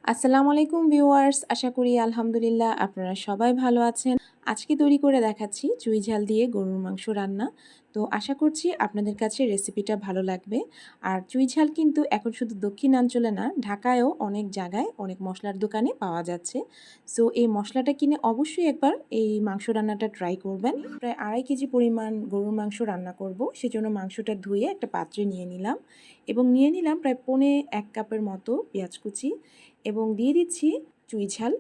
আসসালামু আলাইকুম ভিউয়ার্স, আশা করি আলহামদুলিল্লাহ আপনারা সবাই ভালো আছেন। আজকে তৈরি করে দেখাচ্ছি চুই ঝাল দিয়ে গরুর মাংস রান্না। তো আশা করছি আপনাদের কাছে রেসিপিটা ভালো লাগবে। আর চুই ঝাল কিন্তু এখন শুধু দক্ষিণাঞ্চলে না, ঢাকায়ও অনেক জায়গায় অনেক মশলার দোকানে পাওয়া যাচ্ছে। সো এই মশলাটা কিনে অবশ্যই একবার এই মাংস রান্নাটা ট্রাই করবেন। প্রায় 2.5 কেজি পরিমাণ গরুর মাংস রান্না করব, সেজন্য মাংসটা ধুয়ে একটা পাত্রে নিয়ে নিলাম এবং নিয়ে নিলাম প্রায় 1 কাপের মতো পেঁয়াজ কুচি এবং দিয়ে দিচ্ছি চুই ঝাল।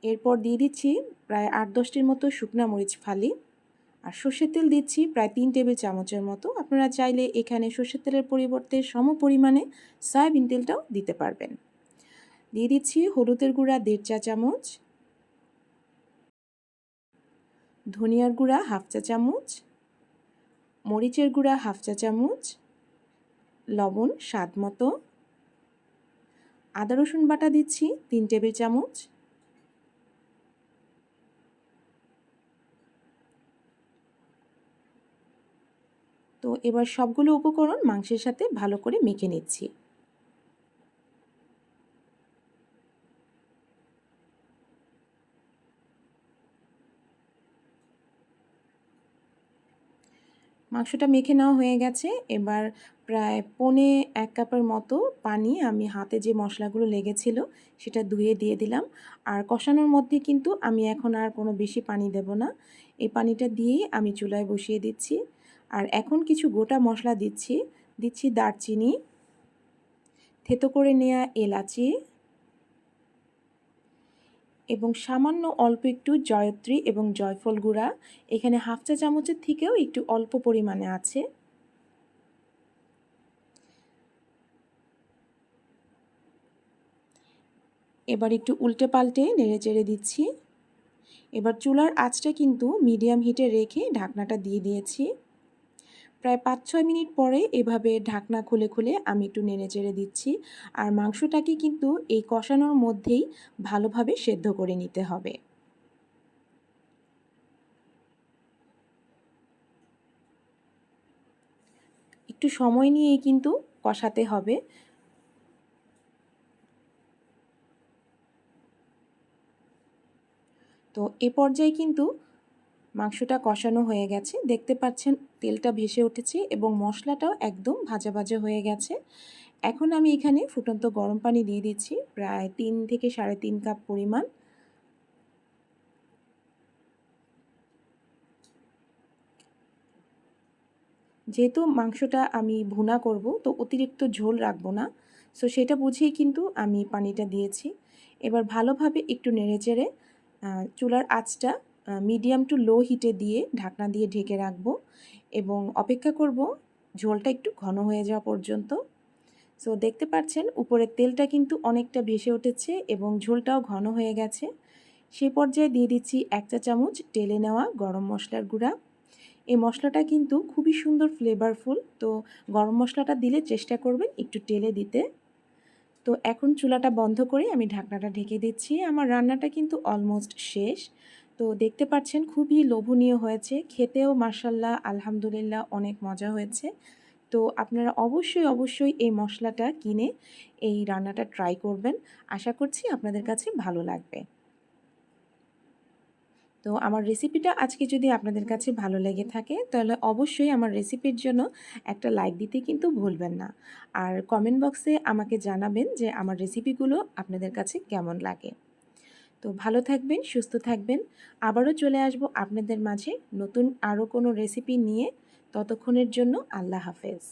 এরপর দিয়ে দিচ্ছি প্রায় 8-10টির মতো শুকনা মরিচ ফালি। আর সর্ষের তেল দিচ্ছি প্রায় 3 টেবিল চামচের মতো। আপনারা চাইলে এখানে সর্ষের তেলের পরিবর্তে সম পরিমাণে সয়াবিন তেলটাও দিতে পারবেন। দিয়ে দিচ্ছি হলুদের গুঁড়া 1.5 চা চামচ, ধনিয়ার গুঁড়া 1/2 চা চামচ, মরিচের গুঁড়া 1/2 চা চামচ, লবণ স্বাদ মতো, আদা রসুন বাটা দিচ্ছি 3 টেবিল চামচ। তো এবার সবগুলো উপকরণ মাংসের সাথে ভালো করে মেখে নিচ্ছি। মাংসটা মেখে নেওয়া হয়ে গেছে। এবার প্রায় 1.25 কাপের মতো পানি আমি হাতে যে মশলাগুলো লেগেছিল সেটা ধুয়ে দিয়ে দিলাম। আর কষানোর মধ্যে কিন্তু আমি এখন আর কোনো বেশি পানি দেব না। এই পানিটা দিয়েই আমি চুলায় বসিয়ে দিচ্ছি। আর এখন কিছু গোটা মশলা দিচ্ছি। দিচ্ছি দারচিনি, থেতো করে নেওয়া এলাচি এবং সামান্য অল্প একটু জয়ত্রী এবং জয়ফল গুঁড়া। এখানে 1/2 চা চামচের থেকেও একটু অল্প পরিমাণে আছে। এবার একটু উল্টে পাল্টে নেড়ে চেড়ে দিচ্ছি। এবার চুলার আঁচটা কিন্তু মিডিয়াম হিটে রেখে ঢাকনাটা দিয়ে দিয়েছি। প্রায় 5-6 মিনিট পরে এভাবে ঢাকনা খুলে খুলে আমি একটু নেড়ে চেড়ে দিচ্ছি। আর মাংসটাকে কিন্তু এই কষানোর মধ্যেই ভালোভাবে সেদ্ধ করে নিতে হবে। একটু সময় নিয়েই কিন্তু কষাতে হবে। তো এ পর্যায়ে কিন্তু মাংসটা কষানো হয়ে গেছে। দেখতে পাচ্ছেন তেলটা ভেসে উঠেছে এবং মশলাটাও একদম ভাজা ভাজা হয়ে গেছে। এখন আমি এখানে ফুটন্ত গরম পানি দিয়ে দিচ্ছি প্রায় 3 থেকে 3.5 কাপ পরিমাণ। যেহেতু মাংসটা আমি ভুনা করব, তো অতিরিক্ত ঝোল রাখবো না, সো সেটা বুঝেই কিন্তু আমি পানিটা দিয়েছি। এবার ভালোভাবে একটু নেড়েচেড়ে চুলার আঁচটা মিডিয়াম টু লো হিটে দিয়ে ঢাকনা দিয়ে ঢেকে রাখবো এবং অপেক্ষা করব ঝোলটা একটু ঘন হয়ে যাওয়া পর্যন্ত। সো দেখতে পাচ্ছেন উপরের তেলটা কিন্তু অনেকটা ভেসে উঠেছে এবং ঝোলটাও ঘন হয়ে গেছে। সে পর্যায়ে দিয়ে দিচ্ছি 1 চা চামচ টেলে নেওয়া গরম মশলার গুঁড়া। এই মশলাটা কিন্তু খুবই সুন্দর ফ্লেভারফুল, তো গরম মশলাটা দিলে চেষ্টা করবেন একটু টেলে দিতে। তো এখন চুলাটা বন্ধ করে আমি ঢাকনাটা ঢেকে দিচ্ছি। আমার রান্নাটা কিন্তু অলমোস্ট শেষ। তো দেখতে পাচ্ছেন খুবই লোভনীয় হয়েছে, খেতেও মাশাআল্লাহ আলহামদুলিল্লাহ অনেক মজা হয়েছে। তো আপনারা অবশ্যই এই মশলাটা কিনে এই রান্নাটা ট্রাই করবেন। আশা করছি আপনাদের কাছে ভালো লাগবে। তো আমার রেসিপিটা আজকে যদি আপনাদের কাছে ভালো লেগে থাকে তাহলে অবশ্যই আমার রেসিপির জন্য একটা লাইক দিতে কিন্তু ভুলবেন না। আর কমেন্ট বক্সে আমাকে জানাবেন যে আমার রেসিপিগুলো আপনাদের কাছে কেমন লাগে। তো ভালো থাকবেন, সুস্থ থাকবেন। আবারও চলে আসব আপনাদের মাঝে নতুন আরও কোনো রেসিপি নিয়ে। ততক্ষণের জন্য আল্লাহ হাফেজ।